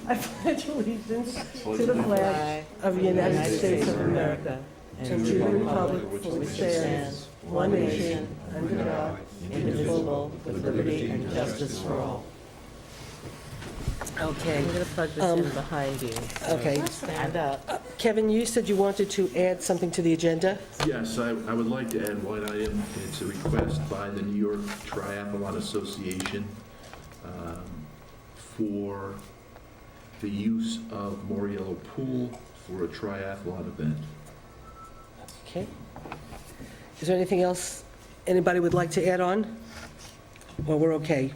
I pledge allegiance to the flag of the United States of America and to the republic for which it stands, one nation, under God, indivisible, with liberty and justice for all. Okay. I'm going to plug this in behind you. Okay. Stand up. Kevin, you said you wanted to add something to the agenda? Yes, I would like to add one item. It's a request by the New York Triathlon Association for the use of Moriello Pool for a triathlon event. Okay. Is there anything else anybody would like to add on? Or we're okay?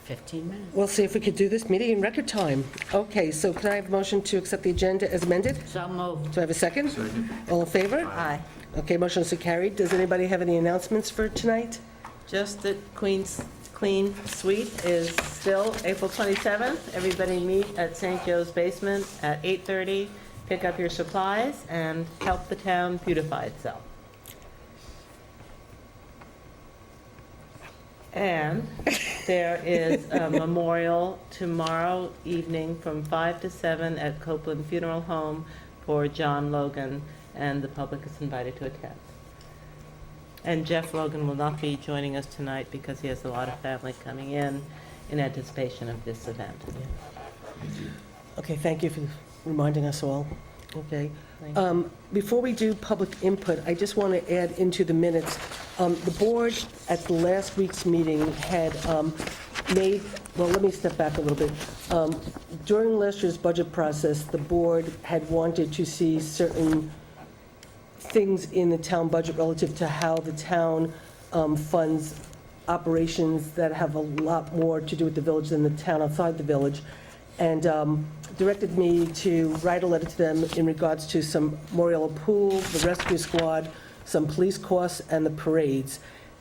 15 minutes. We'll see if we could do this meeting in record time. Okay, so can I have a motion to accept the agenda as amended? So moved. Do I have a second? Second. All in favor? Aye. Okay, motion is so carried. Does anybody have any announcements for tonight? Just that Queen's Clean Sweep is still April 27th. Everybody meet at St. Joe's Basement at 8:30. Pick up your supplies and help the town beautify itself. And there is a memorial tomorrow evening from 5 to 7 at Copeland Funeral Home for John Logan, and the public is invited to attend. And Jeff Logan will not be joining us tonight because he has a lot of family coming in anticipation of this event. Okay, thank you for reminding us all. Okay. Thank you. Before we do public input, I just want to add into the minutes, the board at the last week's meeting had made, well, let me step back a little bit. During last year's budget process, the board had wanted to see certain things in the town budget relative to how the town funds operations that have a lot more to do with the village than the town outside the village, and directed me to write a letter to them in regards to some Moriello Pool, the rescue squad, some police costs, and the parades.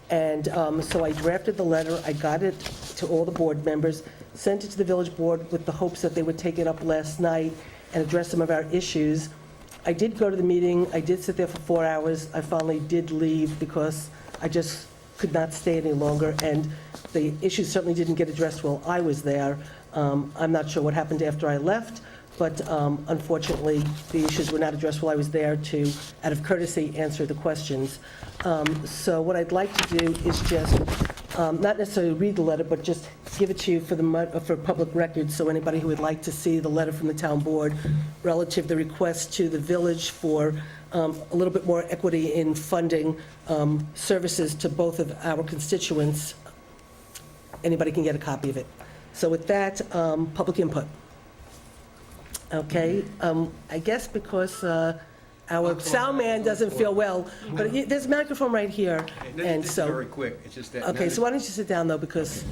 And so I drafted the letter, I got it to all the board members, sent it to the village board with the hopes that they would take it up last night and address some of our issues. I did go to the meeting, I did sit there for 4 hours, I finally did leave because I just could not stay any longer, and the issues certainly didn't get addressed while I was there. I'm not sure what happened after I left, but unfortunately, the issues were not addressed while I was there to, out of courtesy, answer the questions. So what I'd like to do is just, not necessarily read the letter, but just give it to you for public record, so anybody who would like to see the letter from the town board relative to the request to the village for a little bit more equity in funding services to both of our constituents, anybody can get a copy of it. So with that, public input. Okay, I guess because our sound man doesn't feel well, but there's a microphone right here, and It's so. very quick, it's just that. Okay, so why don't you sit down, though, because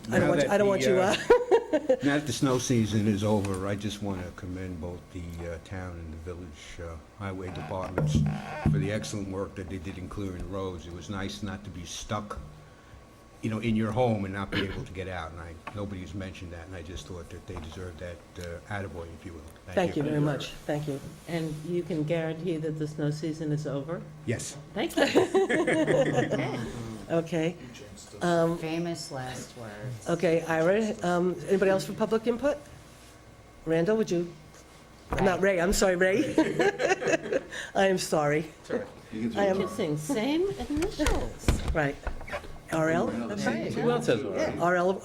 I now don't want you, Now that the snow season is over, I just want to commend both the town and the village highway departments for the excellent work that they did in clearing roads. It was nice not to be stuck, you know, in your home and not be able to get out, and nobody's mentioned that, and I just thought that they deserved that attaboy, if you will. thank you very much, thank you. And you can guarantee that the snow season is over? Yes. Thank you. Okay, Famous last words. okay, Ira, anybody else for public input? Randall, would you? Not Ray, I'm sorry, Ray. I am sorry, I am, Interesting, same initials. right. RL? That's right. Who else has one? RL.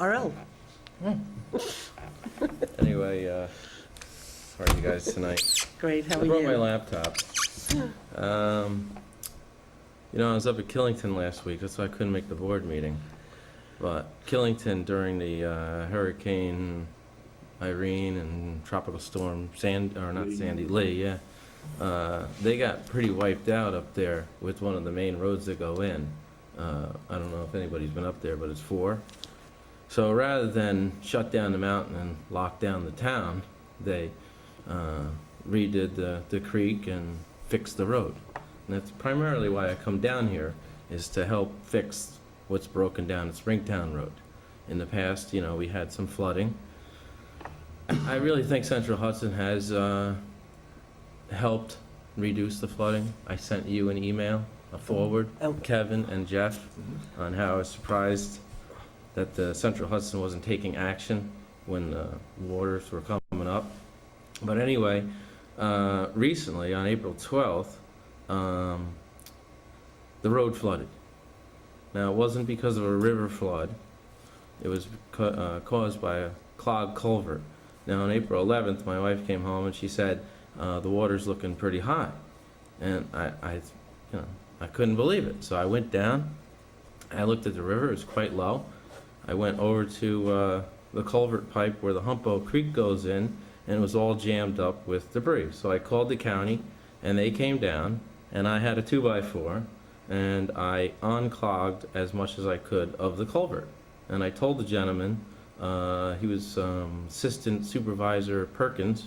Anyway, how are you guys tonight? Great, how I are brought my you? laptop. You know, I was up at Killington last week, that's why I couldn't make the board meeting. But Killington during the Hurricane Irene and Tropical Storm Lee, yeah. They got pretty wiped out up there with one of the main roads that go in. I don't know if anybody's been up there, but it's 4. So rather than shut down the mountain and lock down the town, they redid the creek and fixed the road. And that's primarily why I come down here, is to help fix what's broken down at Springtown Road. In the past, you know, we had some flooding. I really think Central Hudson has helped reduce the flooding. I sent you an email, a forward, Kevin and Jeff, on how I was surprised that the Central Hudson wasn't taking action when the waters were coming up. But anyway, recently, on April 12th, the road flooded. Now, it wasn't because of a river flood. It was caused by a clogged culvert. Now, on April 11th, my wife came home and she said, the water's looking pretty high. And I couldn't believe it. So I went down, I looked at the river, it was quite low. I went over to the culvert pipe where the Humpo Creek goes in, and it was all jammed up with debris. So I called the county, and they came down, and I had a 2x4, and I unclogged as much as I could of the culvert. And I told the gentleman, he was Assistant Supervisor Perkins,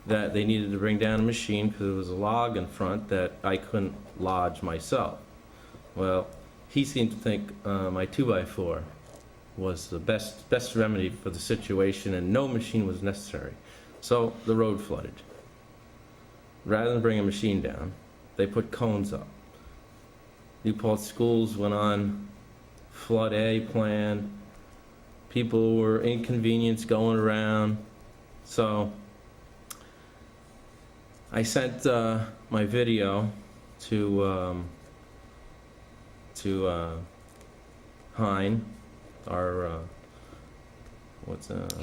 that they needed to bring down a machine because there was a log in front that I couldn't lodge myself. Well, he seemed to think my 2x4 was the best remedy for the situation, and no machine was necessary. So the road flooded. Rather than bring a machine down, they put cones up. New Paltz schools went on flood A plan. People were inconvenienced going around. So I sent my video to Hein, our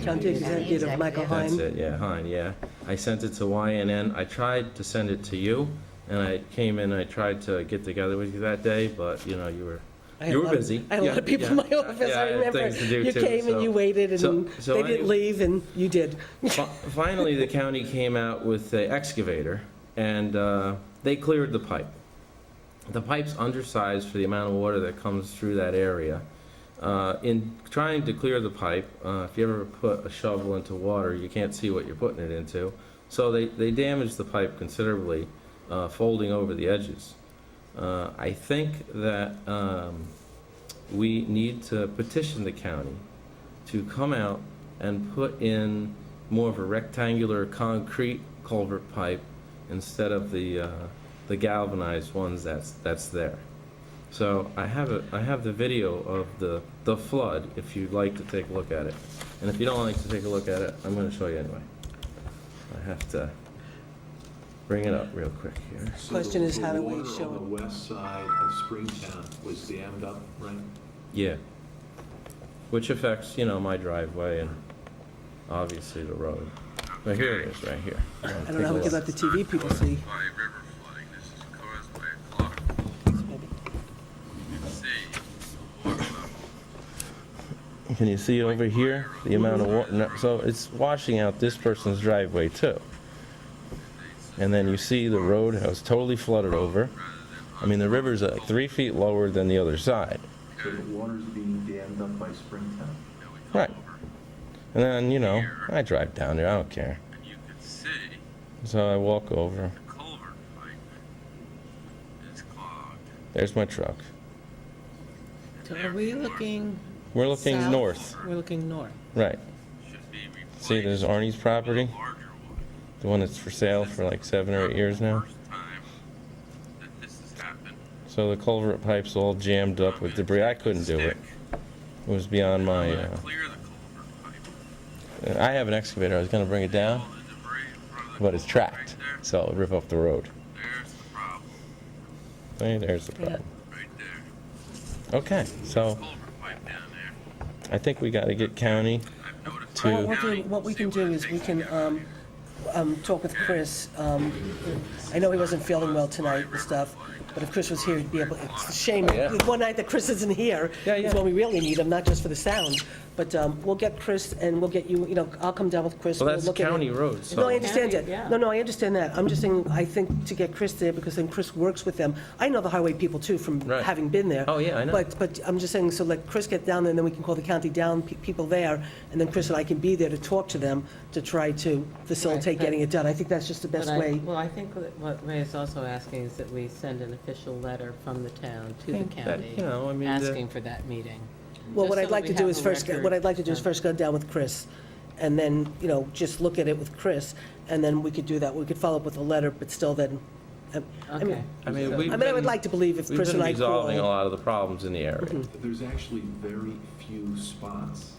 County Executive Michael That's Hein. it, yeah, Hein, yeah. I sent it to YNN. I tried to send it to you, and I came in, I tried to get together with you that day, but, you know, you were busy. I had a lot of people in my office, Yeah, I I had remember. things to do You too, came and so- you waited, so and they didn't anyway- leave, and you did. Finally, the county came out with the excavator, and they cleared the pipe. The pipe's undersized for the amount of water that comes through that area. In trying to clear the pipe, if you ever put a shovel into water, you can't see what you're putting it into. So they damaged the pipe considerably, folding over the edges. I think that we need to petition the county to come out and put in more of a rectangular concrete culvert pipe instead of the galvanized ones that's there. So I have the video of the flood, if you'd like to take a look at it. And if you don't like to take a look at it, I'm going to show you anyway. I have to bring it up real quick here. So Question is, the how do we water show on it? the west side of Springtown was dammed up, right? Yeah. Which affects, you know, my driveway and obviously the road. But here it is, right here. I don't know how we can let the TV people see. By river flooding, this is caused by a clog. Maybe. You can see the water level. Can you see over here the amount of water? No, so it's washing out this person's driveway too. And then you see the road has totally flooded over. I mean, the river's 3 feet lower than the other side. So the water's being dammed up by Springtown. Right. And then, you know, I drive down there, I don't care. And you can see So I walk over. the culvert pipe is clogged. There's my truck. So are we looking? We're looking south? north. We're looking north. Right. Should be replaced See, there's Arnie's property, with a larger one. the one that's for sale for like 7 or 8 years now. First time that this has happened. So the culvert pipe's all jammed up with debris. I couldn't do it. It was beyond my, Clear the culvert pipe. I have an excavator. I was gonna bring it down, All the debris in front of the but it's culvert tracked, right there, so it'll rip up the road. there's the problem, Hey, there's the problem. right there. Okay, so Culvert pipe down there. I think we gotta get county I've notified to- the Well, county. what we can See do what is it we takes can to get rid of it. talk with Chris. I know he wasn't feeling well tonight and stuff, but if Chris was here, he'd be able, it's a shame. Oh, yeah. One night that Chris isn't here Yeah, is yeah. when we really need him, not just for the sound. But we'll get Chris and we'll get you, I'll come down with Chris. Well, we'll that's look at it. county road, No, I so, understand County, that. yeah. No, I understand that. I'm just saying, I think to get Chris there, because then Chris works with them. I know the highway people too, from Right. having been there. Oh, yeah, I know. But I'm just saying, so let Chris get down there, and then we can call the county down, people there, and then Chris and I can be there to talk to them, to try to facilitate but- getting it done. I think that's just the best But way. Well, I think that what Ray is also asking is that we send an official letter from the town to the That, county, you know, I mean, the- asking for that meeting. Well, Just what so I'd that like we to do have is a first, record. what I'd like to do is first go down with Chris, and then, just look at it with Chris, and then we could do that. We could follow up with a letter, but still then, I mean, Okay. I mean, So- we've I would been- like to believe if We've Chris been and I resolving a call. lot of the problems in the area. There's actually very few spots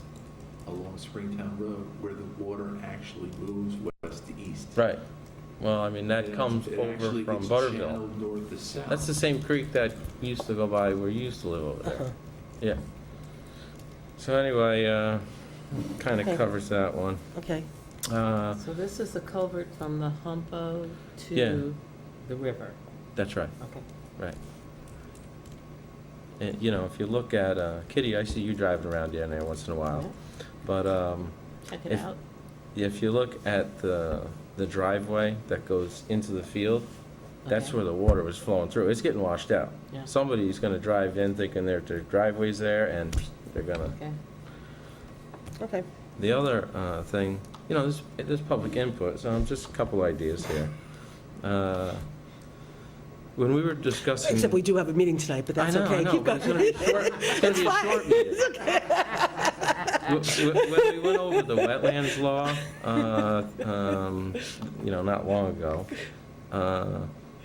along Springtown Road where the water actually moves west to east. Right. Well, I mean, that It comes actually over from gets Butterville. channeled north to south. That's the same creek that used to go by where you used to live over there. Yeah. So anyway, kind Okay. of covers that one. Okay, So this is the culvert from the Humpo Yeah. to the river. That's right, Okay. right. And, you know, if you look at, Kitty, I see you driving around down there once in a while. But, Check it If- out. if you look at the driveway that goes into the field, that's Okay. where the water was flowing through. It's getting washed out. Yeah. Somebody's gonna drive in thinking their driveway's there, and they're gonna. Okay. okay. The other thing, you know, there's public input, so just a couple ideas here. When we were discussing. Except we do have a meeting tonight, but that's okay. I know, Keep but it's going. gonna be short. It's gonna be a short meeting. When we went over the wetlands law, you know, not long ago,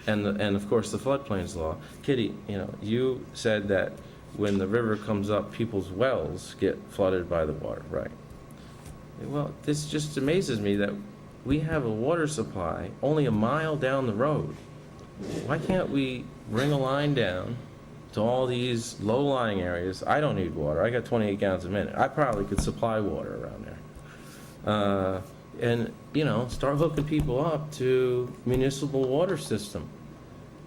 and of course the floodplains law, Kitty, you know, you said that when the river comes up, people's wells get flooded by the water, right? Well, this just amazes me that we have a water supply only a mile down the road. Why can't we bring a line down to all these low-lying areas? I don't need water. I got 28 gallons a minute. I probably could supply water around there. And, you know, start hooking people up to municipal water system.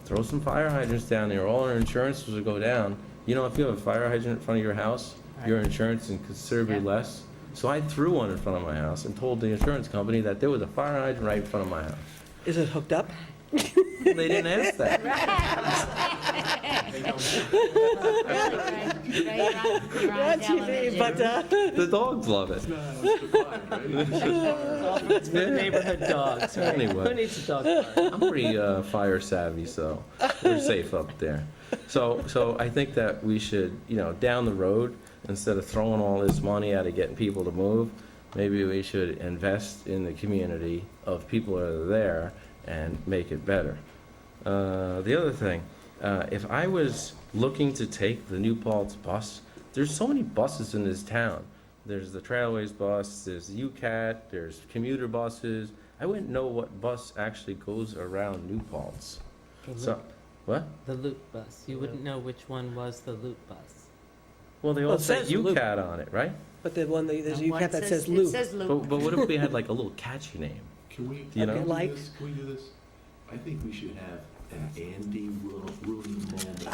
Throw some fire hydrants down there. All our insurances will go down. You know, if you have a fire hydrant in front of your house, your insurance is considerably Yeah. less. So I threw one in front of my house and told the insurance company that there was a fire hydrant right in front of my house. Is it hooked up? They didn't ask that. You're on television. But, The dogs love it. It's for the neighborhood dogs, right? Anyway. Who needs a dog park? I'm pretty fire savvy, so we're safe up there. So I think that we should, you know, down the road, instead of throwing all this money at it, getting people to move, maybe we should invest in the community of people that are there and make it better. The other thing, if I was looking to take the New Paltz bus, there's so many buses in this town. There's the Trailways bus, there's UCAT, there's commuter buses. I wouldn't know what bus actually goes around New Paltz. So, what? The loop bus. You wouldn't know which one was the loop bus. Well, they Well, all it say says loop. UCAT on it, right? but the one, there's a The one UCAT that says loop. It says loop. But what if we had like a little catchy name? Can we, You know? can we Like- do this? Can we do this? I think we should have an Andy Rooney moment.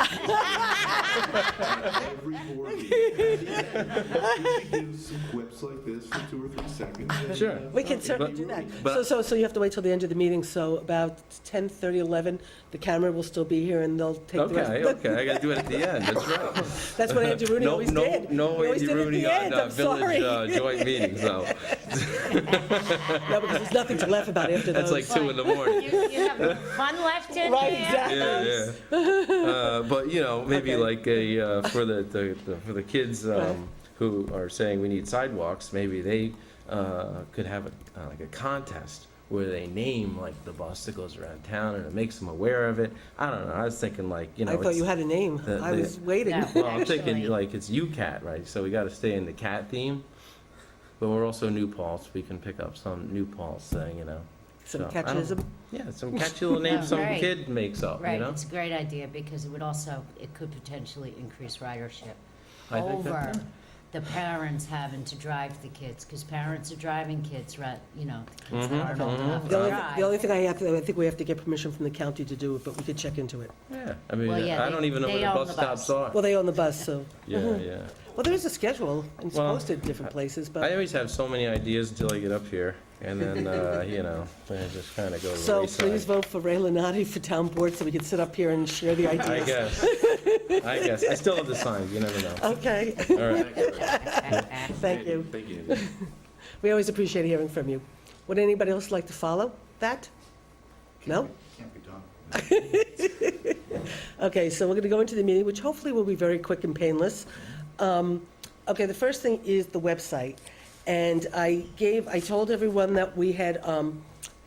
Every board meeting. We should give some quips like this for 2 or 3 seconds. and, Sure. We can certainly But- do that. but- So you have to wait till the end of the meeting, so about 10:30, 11, the camera will still be here and they'll take the rest. Okay, I gotta do it at the end, that's right. That's what Andrew Rooney always did. No He always Andy did at Rooney the on end, I'm village sorry. joint meetings, though. No, because there's nothing to laugh about after those. That's like 2 in the morning. You have fun left in Right, there? exactly. Yeah. But, you know, maybe Okay. like for the kids who are saying we need sidewalks, maybe they could have like a contest where they name like the bus that goes around town and it makes them aware of it. I don't know, I was thinking like, you know. I thought it's- you had a name. the- I the- was waiting. No. Well, I'm thinking Actually. like it's UCAT, right? So we gotta stay in the cat theme. But we're also New Paltz, we can pick up some New Paltz thing, you know. Some So, I don't- catchism. Yeah, some catchy little name Oh, some right. kid makes up, you Right, know? it's a great idea because it would also, it could potentially increase ridership I think that- over the parents having to drive the kids, because parents are driving kids, right, you know, the kids that aren't old enough to The only drive. thing I think we have to get permission from the county to do it, but we could check into it. Yeah, I mean, Well, yeah, I don't even know they where the own bus the stops bus. are. Well, they own the bus, so. Yeah, yeah. Well, there is a schedule, and it's Well, posted different places, I but, always have so many ideas until I get up here, and then, you know, then it just kind of goes so wayside. please vote for Ray Lenati for town board so we can sit up here and share the I ideas. guess. I still have the sign, you never know. Okay, All right. thank you. Thank you. We always appreciate hearing from you. Would anybody else like to follow that? No? Can't be done. Okay, so we're going to go into the meeting, which hopefully will be very quick and painless. Okay, the first thing is the website. And I told everyone that we had,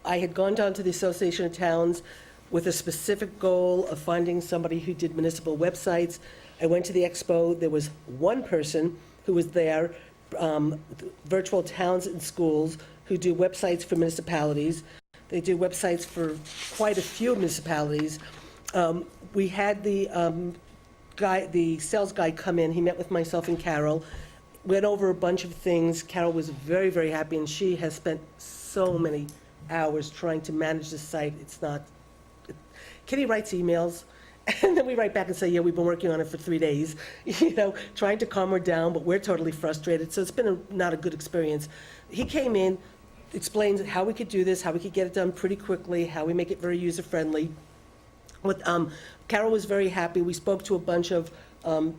I had gone down to the Association of Towns with a specific goal of finding somebody who did municipal websites. I went to the expo, there was one person who was there, virtual towns and schools who do websites for municipalities. They do websites for quite a few municipalities. We had the sales guy come in, he met with myself and Carol, went over a bunch of things. Carol was very, very happy, and she has spent so many hours trying to manage the site. It's not, Kitty writes emails, and then we write back and say, yeah, we've been working on it for 3 days, trying to calm her down, but we're totally frustrated. So it's been not a good experience. He came in, explained how we could do this, how we could get it done pretty quickly, how we make it very user-friendly. Carol was very happy. We spoke to a bunch of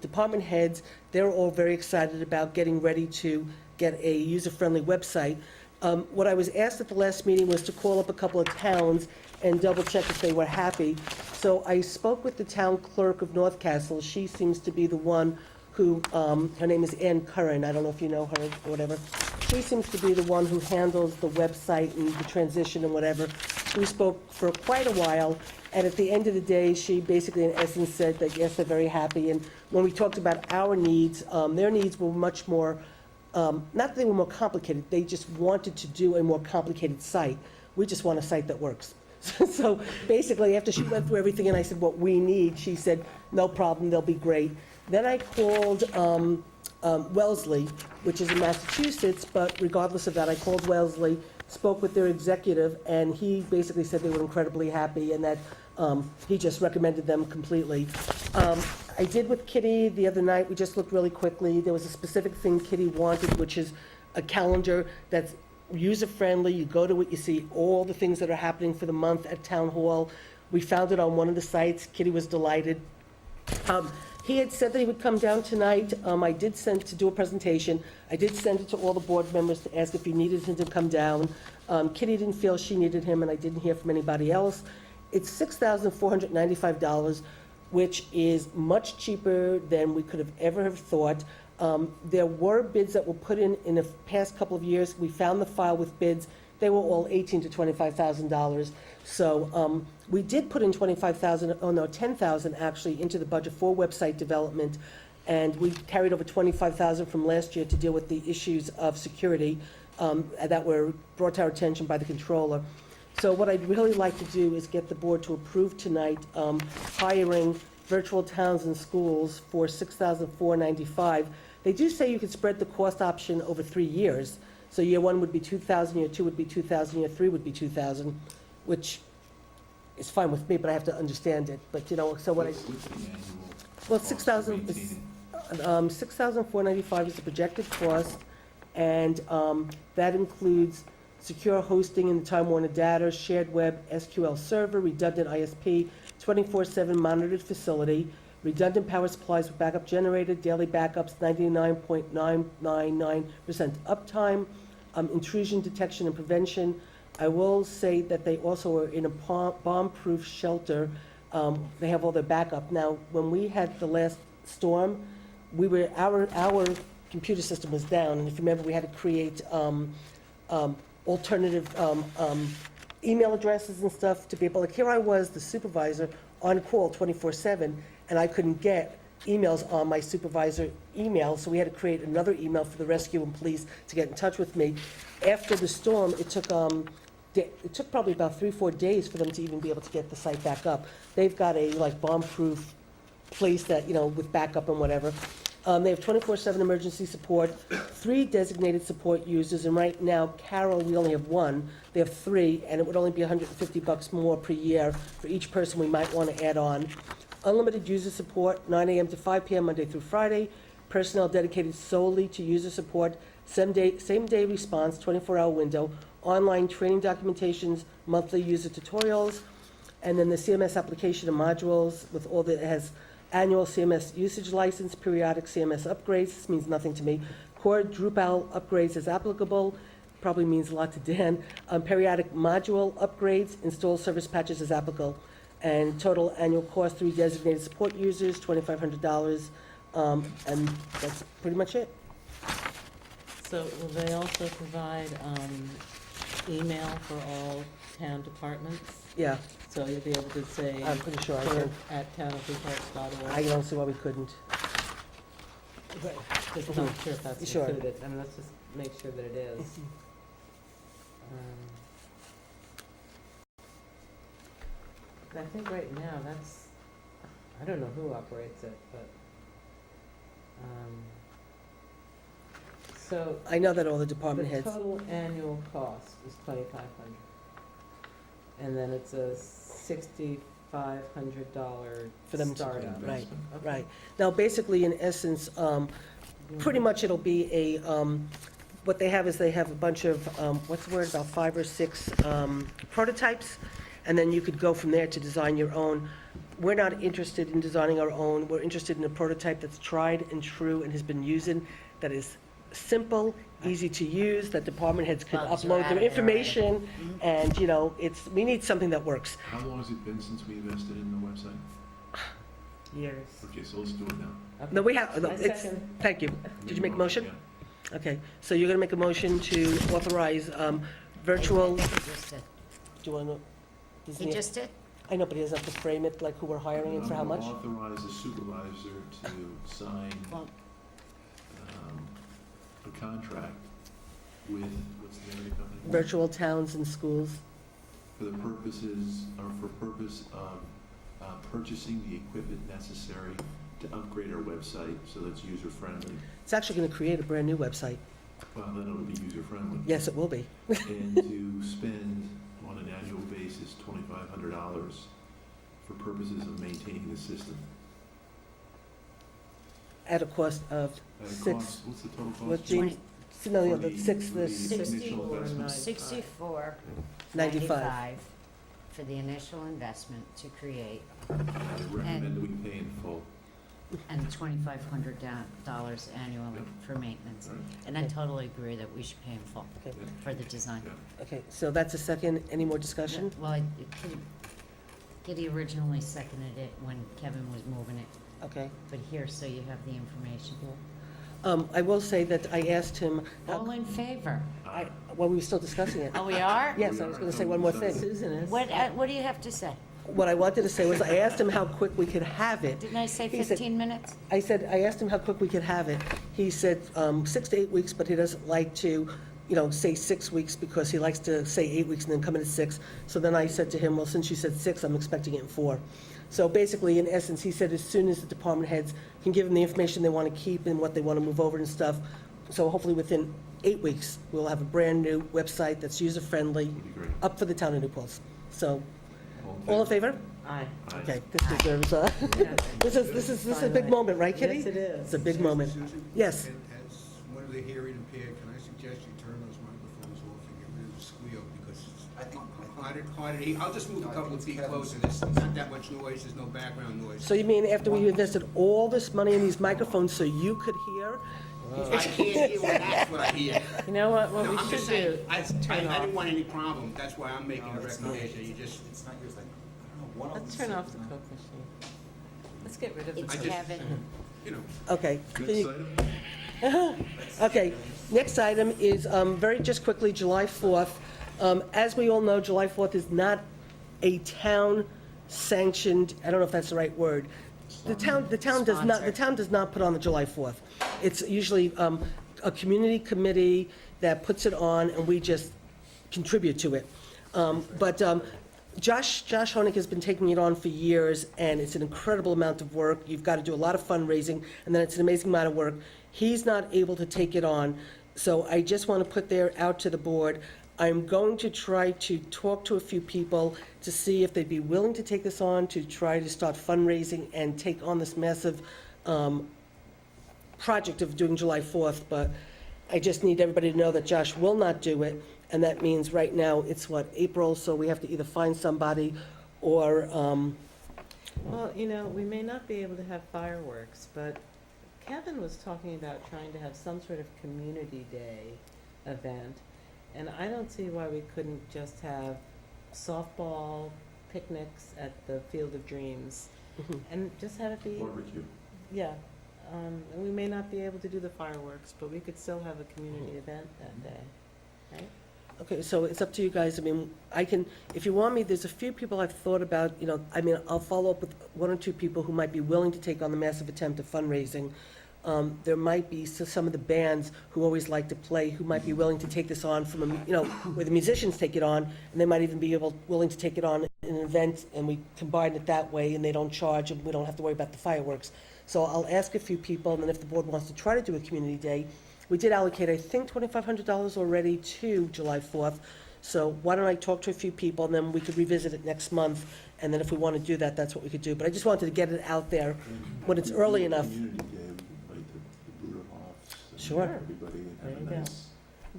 department heads. They were all very excited about getting ready to get a user-friendly website. What I was asked at the last meeting was to call up a couple of towns and double-check if they were happy. So I spoke with the town clerk of North Castle. She seems to be the one who, her name is Ann Curran. I don't know if you know her or whatever. She seems to be the one who handles the website and the transition and whatever. We spoke for quite a while, and at the end of the day, she basically, in essence, said that, yes, they're very happy. And when we talked about our needs, their needs were much more, not that they were more complicated, they just wanted to do a more complicated site. We just want a site that works. So basically, after she went through everything and I said, what we need, she said, no problem, they'll be great. Then I called Wellesley, which is in Massachusetts, but regardless of that, I called Wellesley, spoke with their executive, and he basically said they were incredibly happy and that he just recommended them completely. I did with Kitty the other night, we just looked really quickly. There was a specific thing Kitty wanted, which is a calendar that's user-friendly. You go to it, you see all the things that are happening for the month at Town Hall. We found it on one of the sites. Kitty was delighted. He had said that he would come down tonight. I did send to do a presentation. I did send it to all the board members to ask if he needed him to come down. Kitty didn't feel she needed him, and I didn't hear from anybody else. It's $6,495, which is much cheaper than we could have ever have thought. There were bids that were put in the past couple of years. We found the file with bids. They were all $18,000 to $25,000. So we did put in $10,000 actually into the budget for website development, and we carried over $25,000 from last year to deal with the issues of security that were brought to our attention by the controller. So what I'd really like to do is get the board to approve tonight hiring virtual towns and schools for $6,495. They do say you could spread the cost option over 3 years. So year one would be $2,000, year two would be $2,000, year three would be $2,000, which is fine with me, but I have to understand it. But, so what I, well, $6,495 is the projected cost, and that includes secure hosting in the Time Warner data, shared web, SQL server, redundant ISP, 24/7 monitored facility, redundant power supplies with backup generator, daily backups, 99.999% uptime, intrusion detection and prevention. I will say that they also are in a bomb-proof shelter. They have all their backup. Now, when we had the last storm, our computer system was down, and if you remember, we had to create alternative email addresses and stuff to be able, like, here I was, the supervisor, on call 24/7, and I couldn't get emails on my supervisor email, so we had to create another email for the rescue and police to get in touch with me. After the storm, it took probably about 3-4 days for them to even be able to get the site back up. They've got a, bomb-proof place that, with backup and whatever. They have 24/7 emergency support, 3 designated support users, and right now, Carol, we only have 1. They have 3, and it would only be $150 more per year for each person we might want to add on. Unlimited user support, 9 a.m. to 5 p.m. Monday through Friday. Personnel dedicated solely to user support, same-day response, 24-hour window. Online training documentations, monthly user tutorials, and then the CMS application and modules with all that. It has annual CMS usage license, periodic CMS upgrades. This means nothing to me. Core Drupal upgrades as applicable. Probably means a lot to Dan. Periodic module upgrades, install service patches as applicable. And total annual cost, 3 designated support users, $2,500. And that's pretty much it. So will they also provide email for all town departments? Yeah, So you'll be able to say I'm pretty sure I can. clerk@townofreeparks.org. I don't see why we couldn't. Just not sure if that's Sure. included. I mean, let's just make sure that it is. I think right now, that's, I don't know who operates it, but, so I know that all the the department heads, total annual cost is 2,500. And then it's a $6,500 For them to- startup. right, Okay. right. Now, basically, in essence, pretty much it'll be a, what they have is they have a bunch of, what's the word, about 5 or 6 prototypes, and then you could go from there to design your own. We're not interested in designing our own. We're interested in a prototype that's tried and true and has been using, that is simple, easy to use, that department heads could Bugs are upload out their of there, information, and, you know, we need something that works. How long has it been since we invested in the website? Years. Okay, so let's do it now. Okay. No, we have, no, I it's, second. thank you. Did you make a motion? Yeah. Okay, so you're gonna make a motion to authorize virtual, do He just did. you wanna? does He just did? I know, but he doesn't have to frame it, like who we're hiring and for how much? I'm gonna authorize the supervisor to sign Well, a contract with, what's the name of the company? Virtual towns and schools. For the purposes, or for purpose of purchasing the equipment necessary to upgrade our website so that's user-friendly. It's actually gonna create a brand-new website. Well, then it'll be user-friendly. Yes, it will be. And to spend on an annual basis $2,500 for purposes of maintaining the system. At a cost of At a six, cost, what's the total cost? what Jean, no, no, For the six, for the initial 64, investment? 64, 95. 95 for the initial investment to create, I recommend that we pay in full. and $2,500 annually for maintenance. Right. And I totally agree that we should pay in full Okay. for the design. Yeah. Okay, so that's a second. Any more discussion? Well, Kitty originally seconded it when Kevin was moving it, Okay. but here, so you have the information. I will say that I asked him, All in favor? well, we were still discussing it. Oh, we are? Yes, I was gonna say one more thing. Susan is. What do you have to say? What I wanted to say was, I asked him how quick we could have it. Didn't I say He said- 15 minutes? I asked him how quick we could have it. He said 6 to 8 weeks, but he doesn't like to, say 6 weeks because he likes to say 8 weeks and then come in at 6. So then I said to him, well, since you said 6, I'm expecting it in 4. So basically, in essence, he said as soon as the department heads can give him the information they want to keep and what they want to move over and stuff, so hopefully within 8 weeks, we'll have a brand-new website that's user-friendly, Would be great. up for the town of New Paltz. So, All all in favor? Aye. Aye. Okay, this deserves, this is a big moment, right, Kitty? Yes, it It's is. a big moment. Susan? Yes. And as one of the hearing impaired, can I suggest you turn those microphones off and get rid of the squeal, because it's hard to hear. I'll just move a couple of feet closer, there's not that much noise, there's no background noise. So you mean after we invested all this money in these microphones so you could hear? I can't hear when that's what I hear. You know what No, we I'm should just do? saying, I is turn didn't off. want any problem, that's why I'm making a recommendation, you just, It's not yours, like, I don't know, one of Let's them turn off said the no. Coke machine. Let's get rid of the It's Coke. Kevin. you know. Okay. Next item? Okay, next item is, very just quickly, July 4th. As we all know, July 4th is not a town-sanctioned, I don't know if that's the right word. The town does not put on the July 4th. It's usually a community committee that puts it on, and we just contribute to it. But Josh Honig has been taking it on for years, and it's an incredible amount of work. You've got to do a lot of fundraising, and then it's an amazing amount of work. He's not able to take it on, so I just want to put there out to the board. I'm going to try to talk to a few people to see if they'd be willing to take this on, to try to start fundraising and take on this massive project of doing July 4th, but I just need everybody to know that Josh will not do it, and that means right now, it's April, so we have to either find somebody or, Well, we may not be able to have fireworks, but Kevin was talking about trying to have some sort of community day event. And I don't see why we couldn't just have softball picnics at the Field of Dreams and just have it be, Barbecue. yeah. And we may not be able to do the fireworks, but we could still have a community event that day, right? okay, so it's up to you guys. I mean, I can, if you want me, there's a few people I've thought about, I'll follow up with 1 or 2 people who might be willing to take on the massive attempt of fundraising. there might be some of the bands who always like to play, who might be willing to take this on from, where the musicians take it on, and they might even be willing to take it on in an event, and we combine it that way, and they don't charge, and we don't have to worry about the fireworks. So I'll ask a few people, and then if the board wants to try to do a community day, we did allocate, I think, $2,500 already to July 4th. So why don't I talk to a few people, and then we could revisit it next month, and then if we want to do that, that's what we could do. But I just wanted to get it out there when it's early enough. Community Day, like the Buddha Hoffs. and Sure. Everybody There you have a go. nice.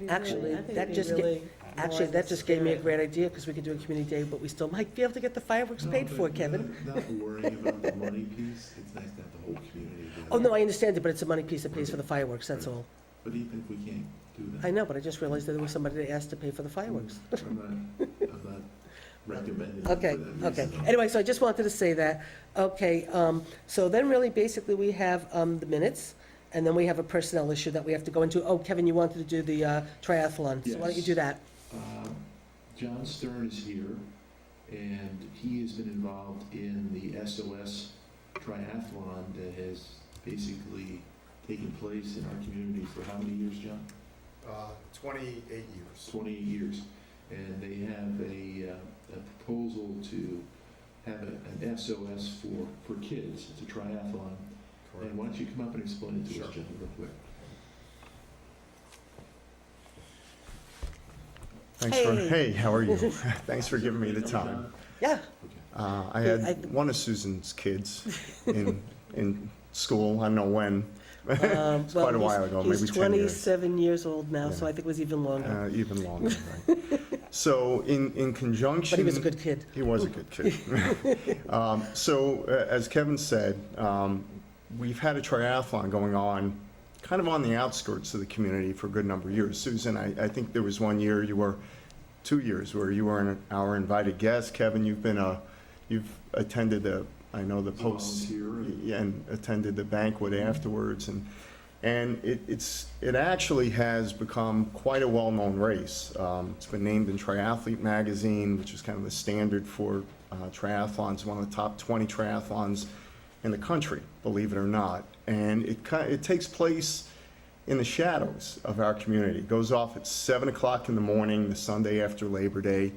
Actually, I think that it'd be just really Actually, more that the just gave me a spirit. great idea, because we could do a community day, but we still might be able to get the fireworks paid for, Kevin. Not worrying about the money piece, it's nice to have the whole community. together. Oh, no, I understand it, but it's a money piece that pays for the fireworks, that's all. But even if we can't do that. I know, but I just realized that there was somebody that asked to pay for the fireworks. I'm not recommending it for Okay, that okay. reason. Anyway, so I just wanted to say that. Okay, so then really, basically, we have the minutes, and then we have a personnel issue that we have to go into. Oh, Kevin, you wanted to do the triathlon, so why don't you Yes. do that? John Stern is here, and he has been involved in the SOS triathlon that has basically taken place in our community for how many years, John? 28 years. 28 years. And they have a proposal to have an SOS for kids. It's a triathlon. And why don't you come up and explain it to us, Sure. John, real quick? Hey. How are you? Thanks for giving me the time. Yeah, I had one of Susan's kids in school, I don't know when. It's quite a while ago, maybe 10 He's years. 27 years old now, so Yeah. I think it was even longer. Even longer, right? So in conjunction. But he was a good kid. He was a good kid. As Kevin said, we've had a triathlon going on kind of on the outskirts of the community for a good number of years. Susan, I think there was 1 year, 2 years, where you were our invited guest. Kevin, you've attended the post. Volunteer. Yeah, and attended the banquet afterwards, and it actually has become quite a well-known race. It's been named in Triathlete magazine, which is kind of the standard for triathlons, one of the top 20 triathlons in the country, believe it or not. And it takes place in the shadows of our community. It goes off at 7 o'clock in the morning, the Sunday after Labor Day,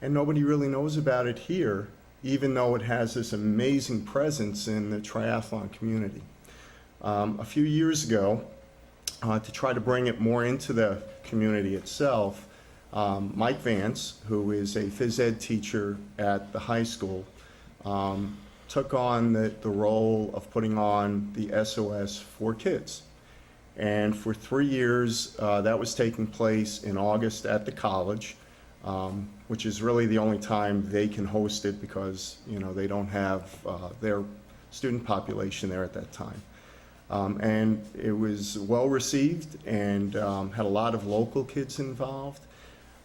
and nobody really knows about it here, even though it has this amazing presence in the triathlon community. A few years ago, to try to bring it more into the community itself, Mike Vance, who is a phys ed teacher at the high school, took on the role of putting on the SOS for kids. And for 3 years, that was taking place in August at the college, which is really the only time they can host it because, they don't have their student population there at that time. And it was well received and had a lot of local kids involved.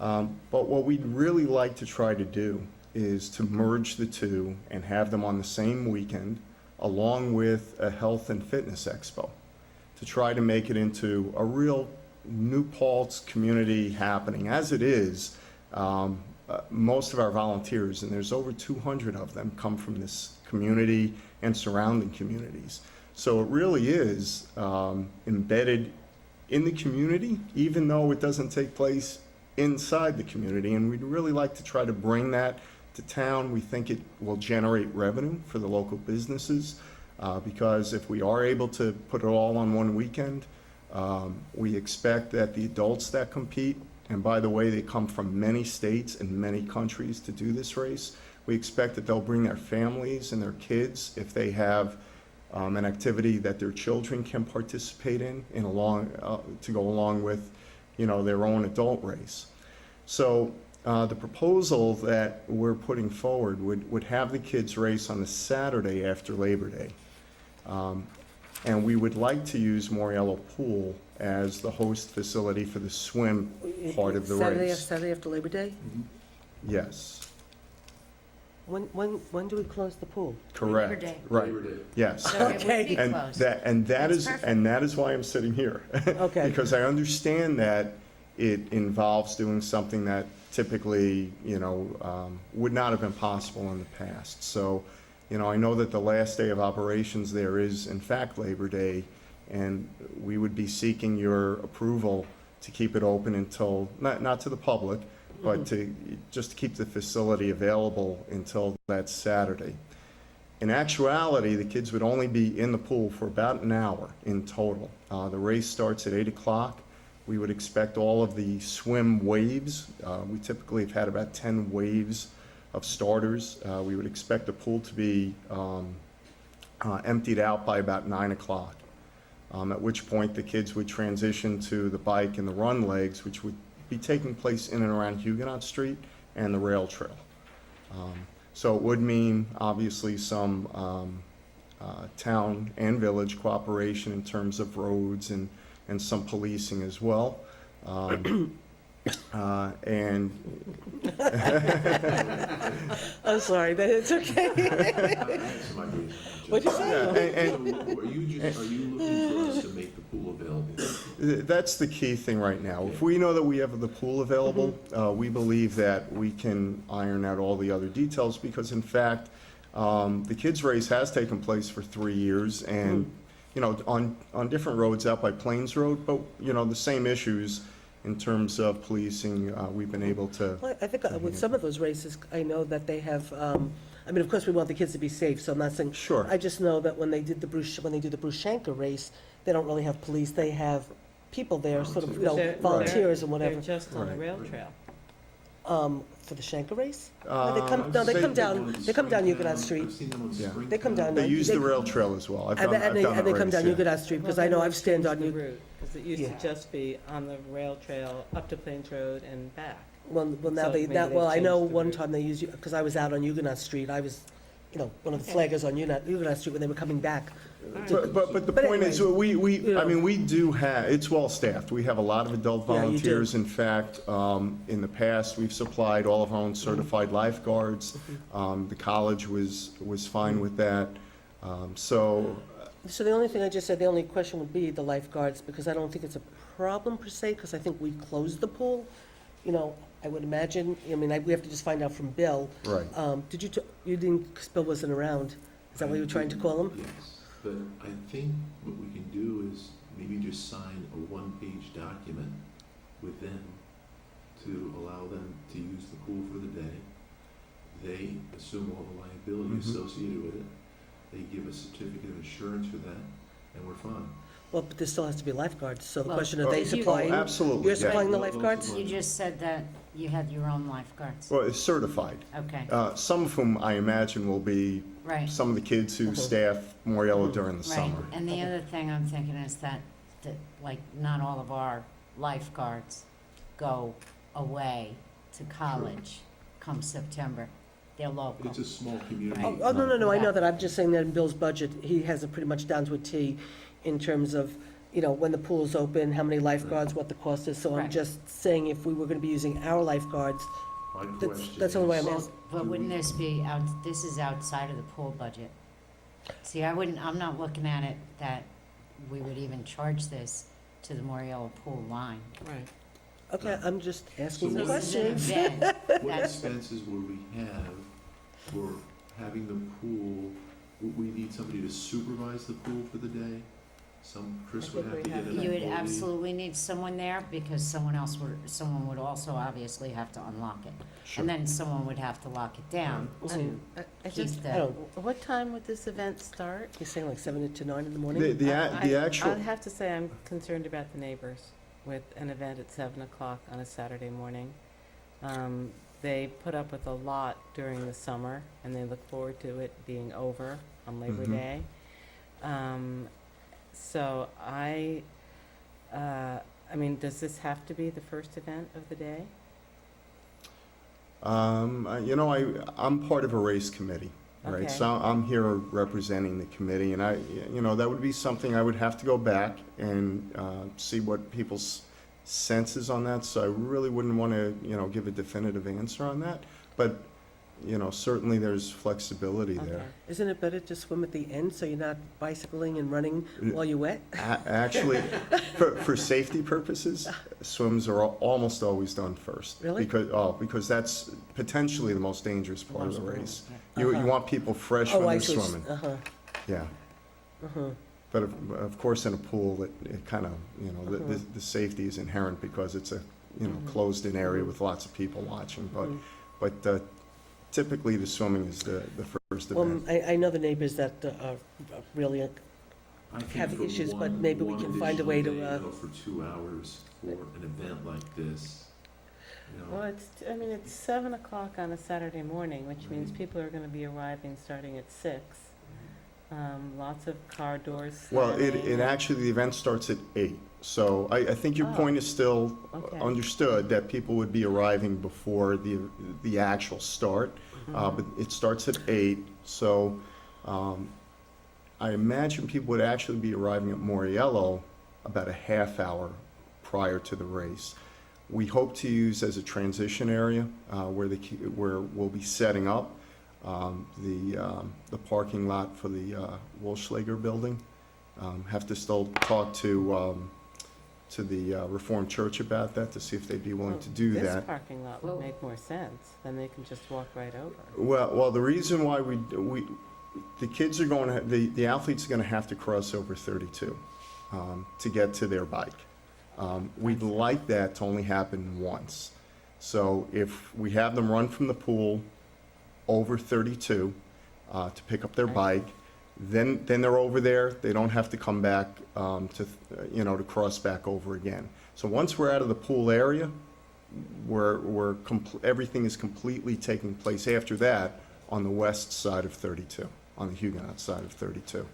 But what we'd really like to try to do is to merge the two and have them on the same weekend, along with a health and fitness expo, to try to make it into a real New Paltz community happening. As it is, most of our volunteers, and there's over 200 of them, come from this community and surrounding communities. So it really is embedded in the community, even though it doesn't take place inside the community. And we'd really like to try to bring that to town. We think it will generate revenue for the local businesses, because if we are able to put it all on one weekend, we expect that the adults that compete, and by the way, they come from many states and many countries to do this race, we expect that they'll bring their families and their kids if they have an activity that their children can participate in to go along with, their own adult race. So the proposal that we're putting forward would have the kids race on the Saturday after Labor Day. And we would like to use Moriello Pool as the host facility for the swim part of the race. Saturday after Labor Day? Yes, When do we close the pool? correct. Labor Day. Right, Labor Day. yes. So it would be And close. that That's is, perfect. and that is why I'm sitting here. Okay. Because I understand that it involves doing something that typically, would not have been possible in the past. So, I know that the last day of operations there is in fact Labor Day, And we would be seeking your approval to keep it open until, not to the public, but just to keep the facility available until that Saturday. In actuality, the kids would only be in the pool for about an hour in total. The race starts at 8 o'clock. We would expect all of the swim waves. We typically have had about 10 waves of starters. We would expect the pool to be emptied out by about 9 o'clock, at which point the kids would transition to the bike and the run legs, which would be taking place in and around Huguenot Street and the rail trail. So it would mean, obviously, some town and village cooperation in terms of roads and some policing as well. And I'm sorry, but it's okay. I have some ideas. What'd you say? Yeah, So are you looking for us to make the pool available? That's the key thing right now. If we know that we have the pool available, we believe that we can iron out all the other details, because in fact, the kids' race has taken place for 3 years, and, you know, on different roads out by Plains Road, but, you know, the same issues in terms of policing, we've been able to. Well, I think with some of those races, I know that they have, I mean, of course, we want the kids to be safe, so I'm not saying. Sure. I just know that when they do the Bruce Shanker race, they don't really have police, they have people there, sort of, you know, They're- volunteers and They're whatever. just on the Right. rail trail. For the Shanker race? No, they come down Huguenot Street. I've seen them on Yeah. Springtown. They come down. They use the rail trail as well. I've And done they that come down race, yeah. Huguenot Street, because I know I've stand on you. Because it used Yeah. to just be on the rail trail up to Plains Road and back. Well, now So they, maybe that, they've well, I know changed the one route. time they used, because I was out on Huguenot Street, I was, you know, one of the flaggers on Huguenot Street when they were coming back. But the But point is, anyway, we, I mean, we do have, it's well-staffed. We have a lot of adult Yeah, you do. volunteers. In fact, in the past, we've supplied all of our own certified lifeguards. The college was fine with that. So, So the only thing I just said, the only question would be the lifeguards, because I don't think it's a problem per se, because I think we closed the pool. You know, I would imagine, I mean, we have to just find out from Bill. right. You didn't, because Bill wasn't around. Is that what you were trying to call him? Yes, but I think what we can do is maybe just sign a one-page document with them to allow them to use the pool for the day. They assume all the liability Mhm. associated with it. They give a certificate of insurance for that, and we're fine. Well, but there still has to be lifeguards, so the Well, question, are they you- supplying? Absolutely, You're yeah. supplying the Those- lifeguards? those- You just said that you had your own lifeguards. Well, it's certified. Okay, Some of whom I imagine will be right, some of the kids who Mhm. staff Moriello during the right. summer. And the other thing I'm thinking is that, like, not all of our lifeguards go away to college come September. They're local. It's a small community. Right. Oh, no, I know that, I'm just saying that in Bill's budget, he has it pretty much down to a T in terms of, you know, when the pool's open, how many lifeguards, what the cost is, so I'm Right. just saying if we were gonna be using our lifeguards, My that's question the only way I'm is- asking. But wouldn't this be, this is outside of the pool budget? See, I'm not looking at it that we would even charge this to the Moriello pool line. Right. Okay, I'm just asking the So This is an questions. event. What That's- expenses would we have for having the pool? Would we need somebody to supervise the pool for the day? Chris would think have to we get have an You would employee. absolutely need someone there, because someone would also obviously have to unlock it. Sure. And then someone would have to lock it down to I keep just, I the, don't, what time would this event start? he's saying like 7 to 9 in the The, morning? the actual, I have to say, I'm concerned about the neighbors with an event at 7 o'clock on a Saturday morning. They put up with a lot during the summer, and they look forward to it being over on Labor Mhm. Day. So I mean, does this have to be the first event of the day? you know, I'm part of a race committee, right? Okay. So I'm here representing the committee, and you know, that would be something I would have to go back and see what people's senses on that. So I really wouldn't want to, you know, give a definitive answer on that. But, you know, certainly there's flexibility Okay. there. Isn't it better to swim at the end, so you're not bicycling and running while you're wet? Actually, for safety purposes, swims are almost always done first. Really? Because that's potentially the most dangerous part of the race. You Uh-huh. want people fresh Oh, when I they're see. swimming. Uh-huh, Yeah. uh-huh. But of course, in a pool, it kind of, you know, the safety is inherent because it's a, you know, closed-in area with lots of people watching. But typically, the swimming is the first event. I know the neighbors that are really, I think have for issues, but one- maybe we one can find a way additional to, day, though, for 2 hours for an event like this, you know. Well, it's 7 o'clock on a Saturday morning, which means people are gonna be arriving starting at 6. Lots of car doors Well, slamming. it actually, the event starts at 8. So I think your Oh, point is still okay. understood, that people would be arriving before the actual start. But it starts at 8, so I imagine people would actually be arriving at Moriello about a half hour prior to the race. We hope to use as a transition area where we'll be setting up the parking lot for the Wolfschlager building. Have to still talk to the Reformed Church about that to see if they'd be willing to do This that. parking lot Well- would make more sense, then they can just walk right over. Well, the reason why the kids are going to, the athletes are going to have to cross over 32 to get to their bike. We'd like that to only happen once. So if we have them run from the pool over 32 to pick up their bike, then they're over there. They don't have to come back to cross back over again. So once we're out of the pool area, everything is completely taking place after that on the west side of 32, on the Huguenot side of 32.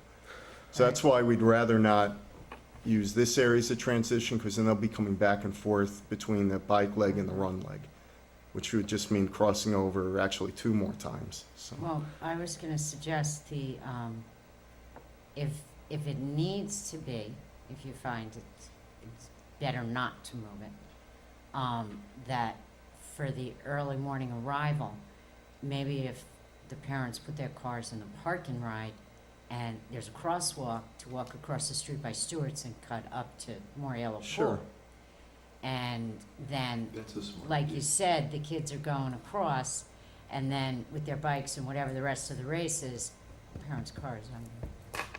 So that's why we'd rather not use this area as a transition, because then they'll be coming back and forth between the bike leg and the run leg, which would just mean crossing over actually 2 more times, so. Well, I was gonna suggest if it needs to be, if you find it's better not to move it, that for the early morning arrival, maybe if the parents put their cars in the park and ride, and there's a crosswalk to walk across the street by Stewart's and cut up to Moriello Pool. Sure. And then, That's a smart like idea. you said, the kids are going across, and then with their bikes and whatever the rest of the race is, parents' cars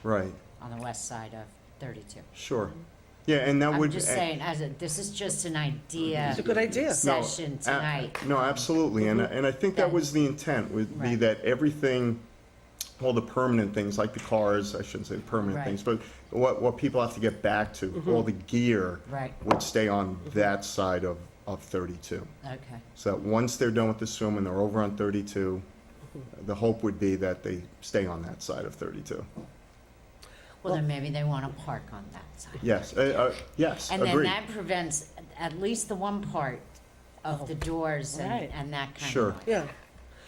Right, on the west side of 32. sure. Yeah, and that would. I'm just saying, this is just an idea it's a good idea. session No, tonight. No, absolutely, and I think that That- was the intent, would be Right. that everything, all the permanent things, like the cars, I shouldn't say permanent Right. things, but what people have to get back to, all the gear Right, would stay on that side of 32. okay. So that once they're done with the swim and they're over on 32, the hope would be that they stay on that side of 32. Well, then maybe they want to park on that side. Yes, yes, And then agreed. that prevents at least the one part of the doors Right. and that kind Sure. of. Yeah,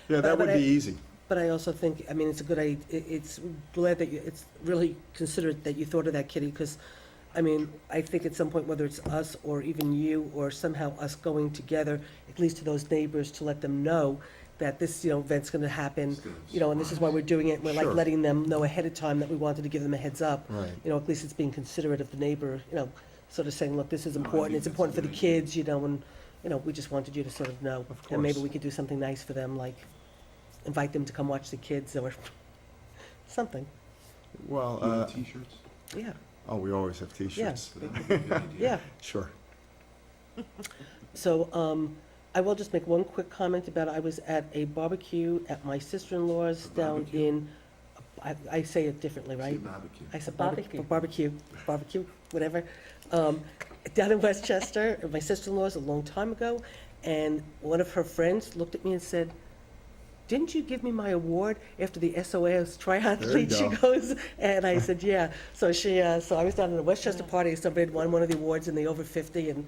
Yeah, that but would I- be easy. but I also think, I mean, it's a good idea, it's glad that it's really considerate that you thought of that, Kitty, because, I mean, I think at some point, whether it's us or even you, or somehow us going together, at least to those neighbors, to let them know that this, event's gonna happen, and this is why we're doing it, we're like Sure. letting them know ahead of time that we wanted to give them a heads up. Right. At least it's being considerate of the neighbor, sort of saying, look, this is I important, think it's that's important a for the good idea. kids, and, we just wanted you to sort of know. Of And maybe course. we could do something nice for them, like invite them to come watch the kids or something, Well, Do you have T-shirts? yeah, we always have T-shirts. That would be a good idea. yeah. Sure. So, I will just make one quick comment about, I was at a barbecue at my sister-in-law's A down barbecue? in, I say it differently, Say right? barbecue. I said Barbecue. barbecue, whatever. Down in Westchester, at my sister-in-law's a long time ago, and one of her friends looked at me and said, didn't you give me my award after the SOS triathlete? She go. goes, and I said, yeah. So so I was down at a Westchester party, somebody had won one of the awards in the over 50, and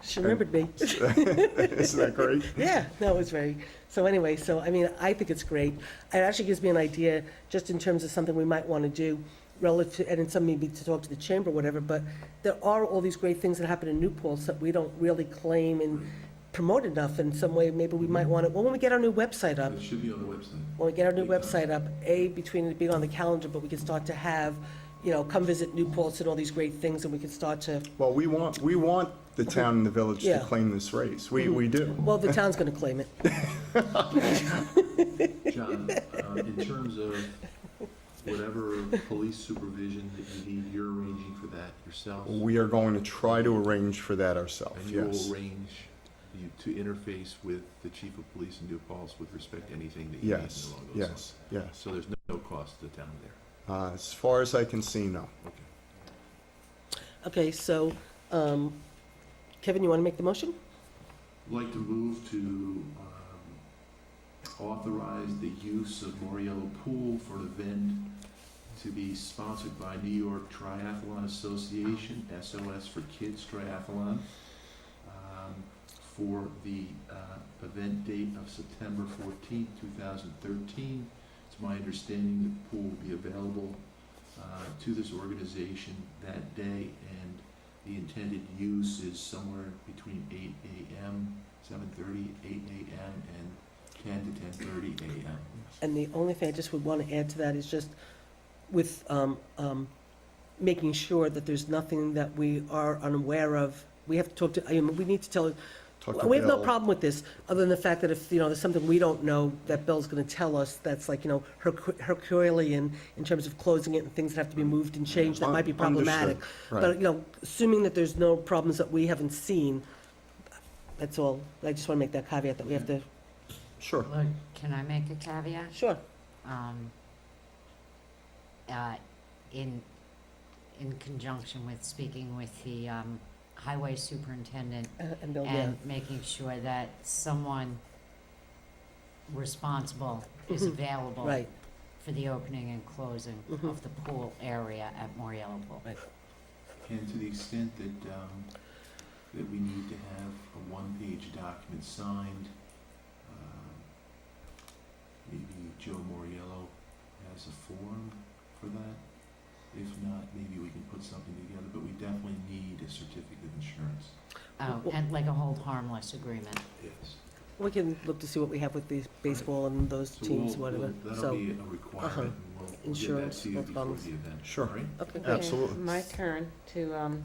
she remembered me. Isn't that great? Yeah, no, it was very, so anyway, I mean, I think it's great. It actually gives me an idea, just in terms of something we might want to do relative, and in some maybe to talk to the chamber or whatever, but there are all these great things that happen in New Paltz that we don't really claim and promote enough in some way. Maybe we might want to, when we get our new website up, It should be on the website. when we get our new website up, between it being on the calendar, but we can start to have, come visit New Paltz and all these great things, and we can start to, Well, we want the town and the village to Yeah. claim this race. We do. well, the town's going to claim it. John, in terms of whatever police supervision that you need, you're arranging for that yourself? We are going to try to arrange for that ourselves, And you will yes. arrange to interface with the chief of police in New Paltz with respect to anything that you need Yes, along those lines? yes, yes. So there's no cost to the town there? As far as I can see, no. Okay. Okay, so, Kevin, you want to make the motion? I'd like to move to authorize the use of Moriello Pool for an event to be sponsored by New York Triathlon Association, SOS for Kids Triathlon, for the event date of September 14th, 2013. It's my understanding that the pool will be available to this organization that day, and the intended use is somewhere between 8 a.m., 7:30, 8 a.m., and 10 to 10:30 a.m. And the only thing I just would want to add to that is just with making sure that there's nothing that we are unaware of. We have to talk to, I mean, we need to tell, Talk to we have no Bill. problem with this, other than the fact that if, there's something we don't know that Bill's going to tell us, that's like, Herculean in terms of closing it and things that have to be moved and changed, that might be problematic. Understood, right. But, assuming that there's no problems that we haven't seen, that's all. I just want to make that caveat that we have to, Sure. Look, can I make a caveat? sure. In conjunction with speaking with the highway superintendent And Bill, yeah. and making sure that someone responsible is Mhm. available Right. for the opening and closing Mhm. of the pool area at Moriello Pool. And to the extent that, that we need to have a one-page document signed, maybe Joe Moriello has a form for that. If not, maybe we can put something together, but we definitely need a certificate of insurance. Oh, and like a hold harmless agreement. Yes. We can look to see what we have with these baseball and those So teams, whatever. that'll So, be a requirement, and we'll get that Insurance, to you no before problems. the event. Sure. All right? okay. Okay, Absolutely. My turn to,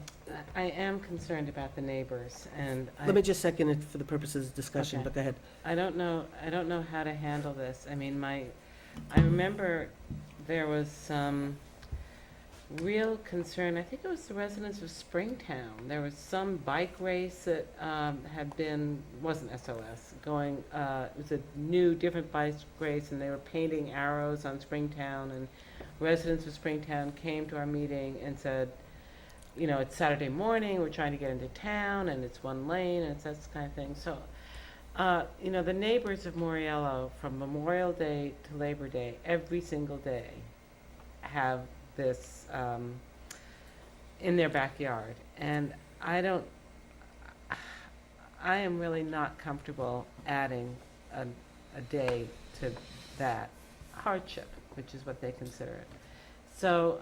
I am concerned about the neighbors, and Let me just second it for the purposes of discussion, Okay. but go ahead. I don't know how to handle this. I mean, I remember there was some real concern, I think it was the residents of Springtown. There was some bike race that had been, wasn't SOS, going, it was a new, different bike race, and they were painting arrows on Springtown, and residents of Springtown came to our meeting and said, it's Saturday morning, we're trying to get into town, and it's one lane, and it's that kind of thing. So, the neighbors of Moriello, from Memorial Day to Labor Day, every single day, have this in their backyard. And I am really not comfortable adding a day to that hardship, which is what they consider it. So,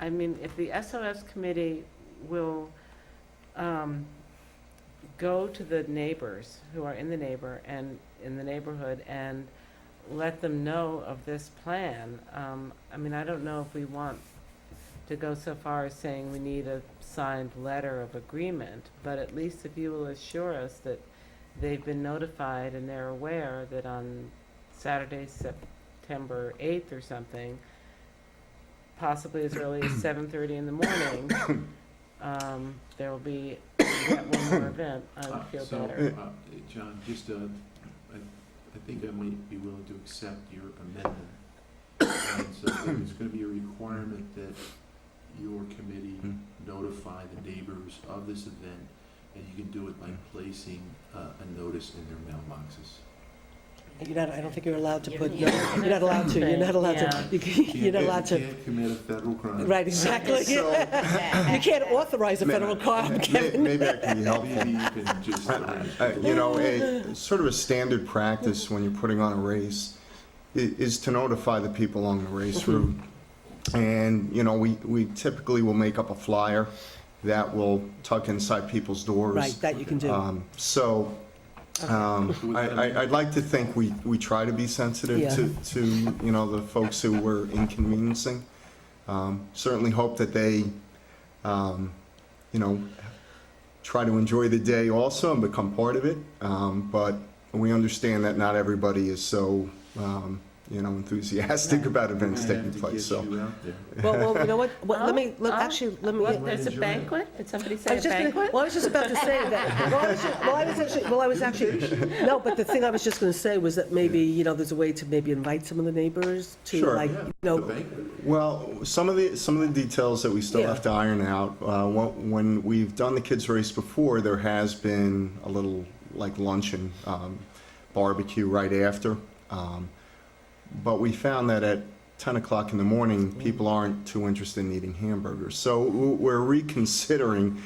if the SOS committee will go to the neighbors who are in the neighborhood and let them know of this plan. I don't know if we want to go so far as saying we need a signed letter of agreement, but at least if you will assure us that they've been notified and they're aware that on Saturday, September 8th or something, possibly as early as 7:30 in the morning, there will be that one more event, I would feel better. John, just, I think I might be willing to accept your amendment. And so there's gonna be a requirement that your committee notify the neighbors of this event, and you can do it by placing a notice in their mailboxes. I don't think you're allowed to put, Yeah. you're not allowed to, you're not allowed to, you're not allowed You to. can't commit a federal crime. Right, exactly. So, You can't authorize a federal crime, Kevin. maybe I can be helpful. Maybe you can just arrange. Sort of a standard practice when you're putting on a race is to notify the people along the race route. And, we typically will make up a flyer that will tuck inside people's doors. Right, that you can do. I'd like to think we try to be sensitive Yeah. to the folks who we're inconveniencing. Certainly hope that they, try to enjoy the day also and become part of it. But we understand that not everybody is so enthusiastic about events We're gonna taking have to place, get so. you out there. Well, you know what, Oh, actually, let me. What, there's a enjoy it. banquet? Did somebody I say a was just gonna, banquet? well, I was just about to say that, I was actually, no, but the thing I was just gonna say was that maybe, there's a way to maybe invite some of the neighbors to Sure. like, Yeah, the banquet. Well, some of the details that we still Yeah. have to iron out. When we've done the kids' race before, there has been a little like luncheon, barbecue right after. But we found that at 10 o'clock in the morning, people aren't too interested in eating hamburgers. So we're reconsidering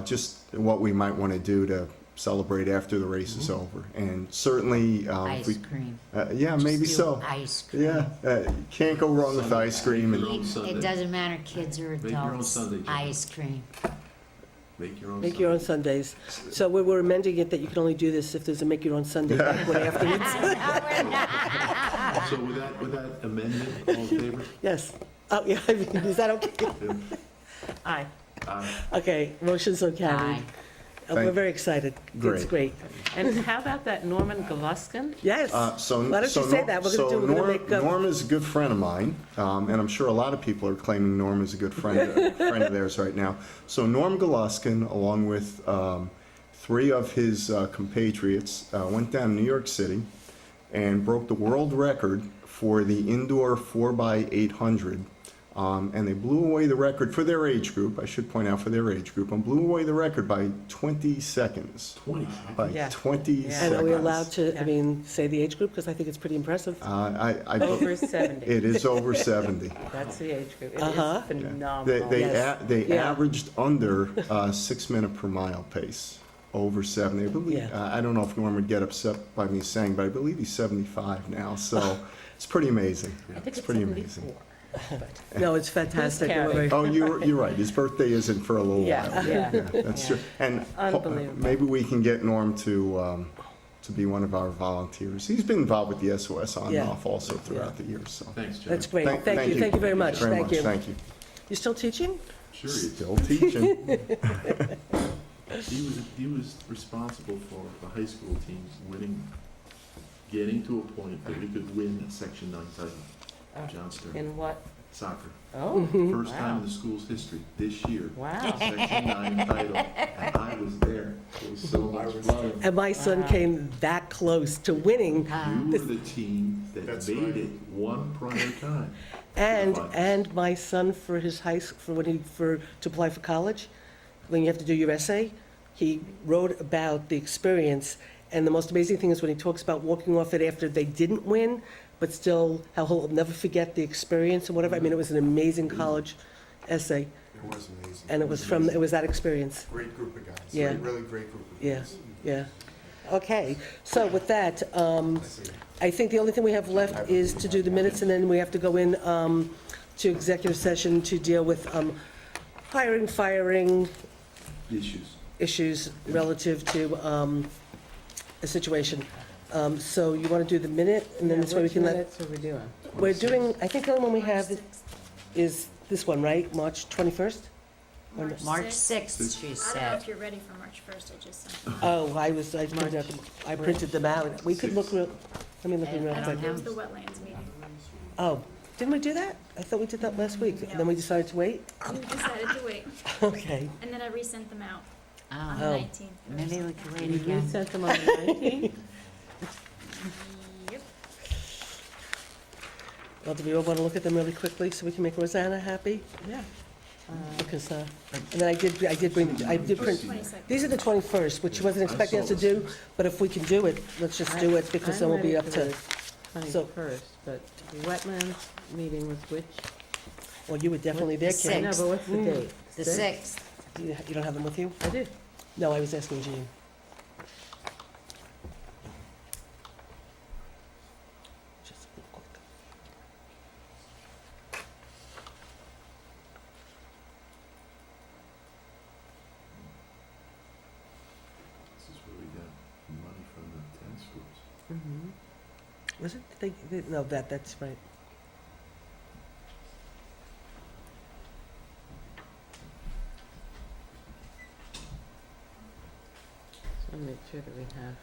just what we might want to do to celebrate after the race is over. And certainly, if Ice we, cream. yeah, maybe Just do so. Ice cream. Yeah, can't go wrong with ice cream. Make your And own sundae. It doesn't matter, kids or Make your own adults, sundae, Jim. ice cream. Make your own. make your own Sundays. So we're amending it that you can only do this if there's a make your own Sunday banquet afterwards. So with that amendment, all in favor? Yes. Oh, yeah, I mean, is that okay? Aye. Okay, motion so carried. Aye. We're Thank- very excited. It's Great. great. And how about that Norman Galuskin? Yes. So, Why don't so you say Nor- that? We're so gonna do, we're gonna Norm, make, Norm is a good friend of mine, and I'm sure a lot of people are claiming Norm is a good friend, friend of theirs right now. So Norm Galuskin, along with 3 of his compatriots, went down to New York City and broke the world record for the indoor 4x800. And they blew away the record for their age group, I should point out for their age group, and blew away the record by 20 seconds. 20. By Yeah. 20 Yeah. seconds. And are we allowed to, Yeah. say the age group? Because I think it's pretty impressive. Over 70. It is over 70. That's the age group. It Uh-huh. is phenomenal. Yes. They Yeah. averaged under 6 minute per mile pace, over 70. I believe, Yeah. I don't know if Norm would get upset by me saying, but I believe he's 75 now, so it's pretty amazing. I think it's pretty 74. amazing. No, it's fantastic. and we're very- Oh, you're right, his birthday isn't for a little Yeah, while. yeah. That's Yeah. true. And Unbelievable. maybe we can get Norm to be one of our volunteers. He's been involved with the SOS on and Yeah. off also throughout the years, so. Thanks, John. That's great. Thank you very much. Thank you. Thank you. You still teaching? Sure he is. Still teaching. He was responsible for the high school teams getting to a point that we could win a Section 9 title. John Stern, In what? soccer. Oh, First time wow. in the school's history, this year. Wow. Section 9 title, and I was there. It was so much fun. And my son came that close to winning. You were the team that That's made right. it one prior time. And my son for his to apply for college, when you have to do your essay, he wrote about the experience. And the most amazing thing is when he talks about walking off it after they didn't win, but still how he'll never forget the experience and whatever. I mean, it was an amazing college essay, It was amazing. and it was that experience. Great group of guys. Yeah. Really great group of Yeah. guys. Yeah. Okay, so with that, I think the only thing we have left is to do the minutes, and then we have to go in to executive session to deal with hiring, firing issues relative to a situation. So you want to do the minute, and then this way we Which can let, minutes are we doing? we're doing, I think the only one we have is this one, right? March 21st? March 6th, she I don't know said. if you're ready for March 1st, I just sent them. Oh, I printed them out. We could look real, let me look real I quick. don't It was have, the wetlands meeting. Oh, didn't we do that? I thought we did that last week, and then we decided to wait? We decided to wait, Okay. and then I resent them out on oh, the Oh. 19th. maybe we could wait You again. sent them on the 19th? Yep. Well, do we all want to look at them really quickly so we can make Rosanna happy? Yeah. Because, and then I did print, 22nd. these are the 21st, which she wasn't expecting us to do, but if we can do it, let's just do it, because then we'll be up to, so- 21st, but the wetlands meeting was which? well, you were definitely there, The Karen. No, but what's the date? The 6th. You don't have them with you? I did. No, I was asking Jean. Just real quick. This is where we got money from the tennis schools. Mhm. Was it, no, that's right. So make sure that we have.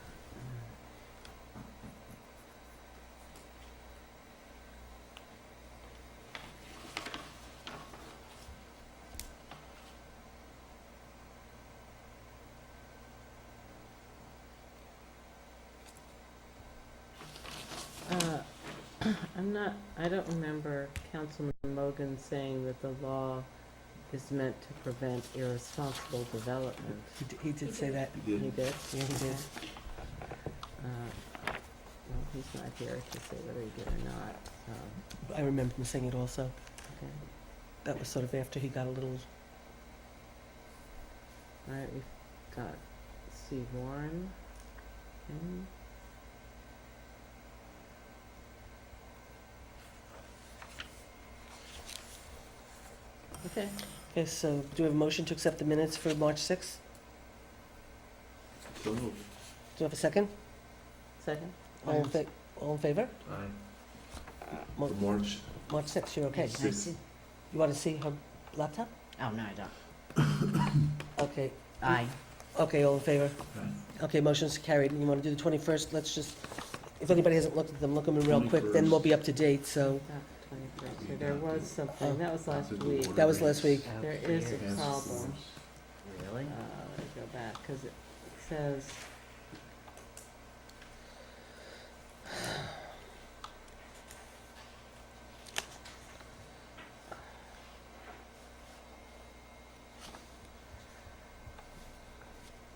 I don't remember Councilman Logan saying that the law is meant to prevent irresponsible development. He did say that. He He did. did? Yeah, he did. Well, he's not here to say whether he did or not, so, I remember him saying it also. okay. That was sort of after he got a little, All right, we've got Steve Warren. Okay. Okay, okay, so do we have a motion to accept the minutes for March 6th? So moved. Do you have a second? second? All in favor? Aye. Mo- For March, March 6th, you're okay. Can I see? You want to see her laptop? Oh, no, I don't. Okay, Aye. okay, all in favor? aye. Okay, motion's carried. You want to do the 21st? Let's just, if anybody hasn't looked at them, look them in real quick, then we'll be up to date, so. Got 21st. So there was something, that was last Adopted the week. order That was rates. last week. There Okay, is a here's- problem. Really? Let me go back, because it says,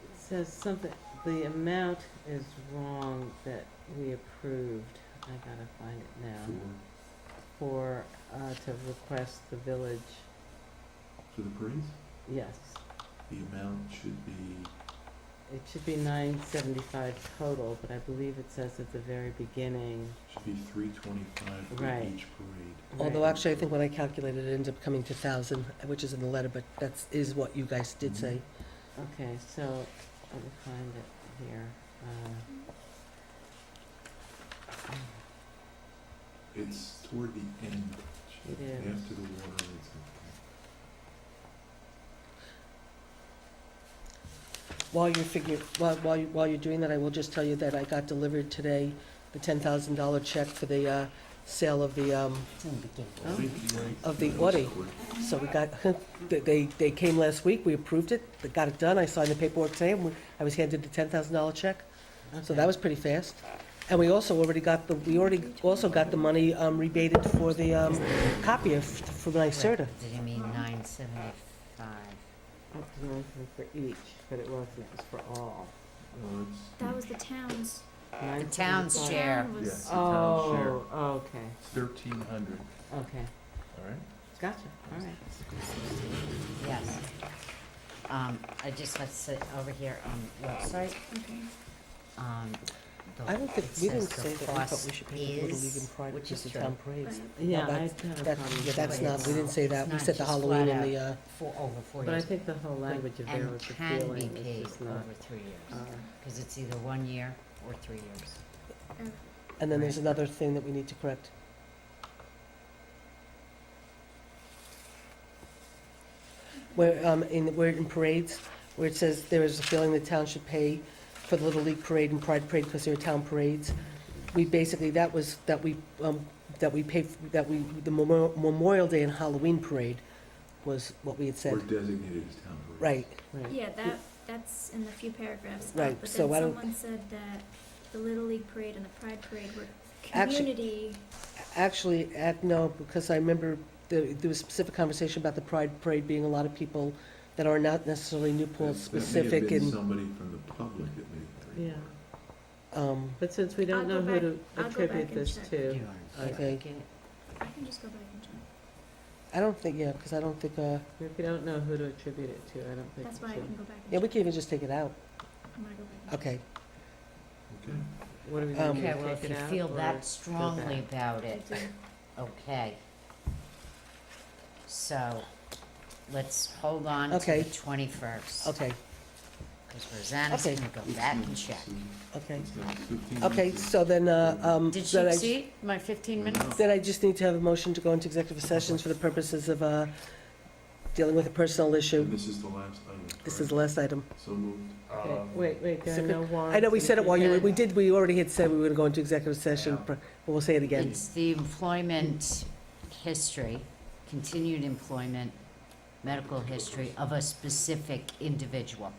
it says something, the amount is wrong that we approved. I gotta find it now. For, to request the village, For the parades, yes. the amount should be, It should be 975 total, but I believe it says at the very beginning. should be 325 for Right. each parade. Although Right. actually, I think when I calculated, it ended up coming to 1,000, which is in the letter, but that's, is what you guys did say. Okay, so let me find it here. It's toward the end, It is. after the water rates. While you're doing that, I will just tell you that I got delivered today the $10,000 check for the sale of the, It's in the beginning. of the Audi. So we got, they came last week, we approved it, they got it done, I signed the paperwork today, and I was handed the $10,000 check. So that was pretty fast. And we also already got the money rebated for the copy of, for NYSERDA. Did you mean 975? Up to 900 for each, but it wasn't, it was for all. That was the town's. The town's 975. share. Town was- Yes, the town share, Oh, okay, 1,300, okay. all right? Gotcha, all right. Yes. I just want to say over here on the website, Okay. I don't think, it we didn't says the say that we thought we cost should pay the Little League is, and Pride which because is the true. town parades. Right. Yeah, No, I that- have a That, problem. yeah, that's But not, we didn't say that, we it's said the not just Halloween flat and the, For over 4 But I years. think the whole language of there And was the can be feeling, paid it's just not, over 3 years, uh, because it's either 1 year or 3 years. and then there's another thing that we need to correct. Where in parades, where it says there is a feeling the town should pay for the Little League Parade and Pride Parade because they're town parades. We basically, that was, that we pay, the Memorial Day and Halloween Parade was what we had Or said. designated as town parades. Right, right. Yeah, that's in the few paragraphs. Right, But so then I don't- someone said that the Little League Parade and the Pride Parade were Actu- community. actually, no, because I remember there was specific conversation about the Pride Parade being a lot of people that are not necessarily New Paltz specific That may have been and, somebody from the public that made that Yeah. remark. But since we don't know I'll go who to back- I'll go attribute back and this check. to, You are Okay. checking. I can just go back and check. I don't think, yeah, because I don't think, if we don't know who to attribute it to, I don't think That's we why I should. can go back and yeah, check. we can even just take it out. I'm gonna go back and check. Okay, Okay, What are we gonna do, Okay, well, take if it you out feel or that go strongly back? about I it, do. okay. So, let's hold on to Okay. the 21st. okay, Because Rosanna's Okay. gonna go back and check. okay. it's now 15 Okay, minutes. so then, Did she then I- exceed my 15 minutes? then I just need to have a motion to go into executive sessions for the purposes of dealing with a personal issue. And this is the last item, This is the correct? last item. So moved. Okay, wait, there are So no warrants. I know we said it while you, did. we already had said we were going to go into executive session, but we'll say it again. It's the employment history, continued employment, medical history of a specific individual.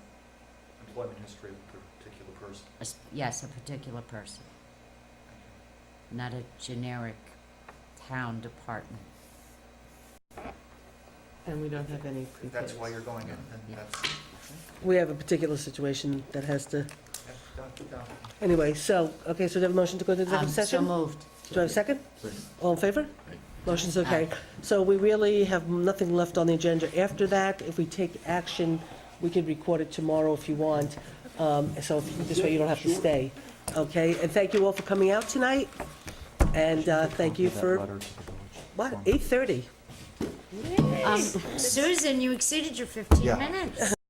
Employment history of a particular person. Yes, a particular person. not a generic town department. And we don't have any If that's prepaid. why you're going in, then that's, We have a particular situation that has to, don't. anyway, so, okay, so do you have a motion to go to the executive So session? moved. Do I have a second? All in favor? Motion's okay. So we really have nothing left on the agenda. After that, if we take action, we could record it tomorrow if you want. So this way you don't have to stay. Okay, and thank you all for coming out tonight. And thank you for, what, 8:30? Susan, you exceeded your 15 Yeah. minutes.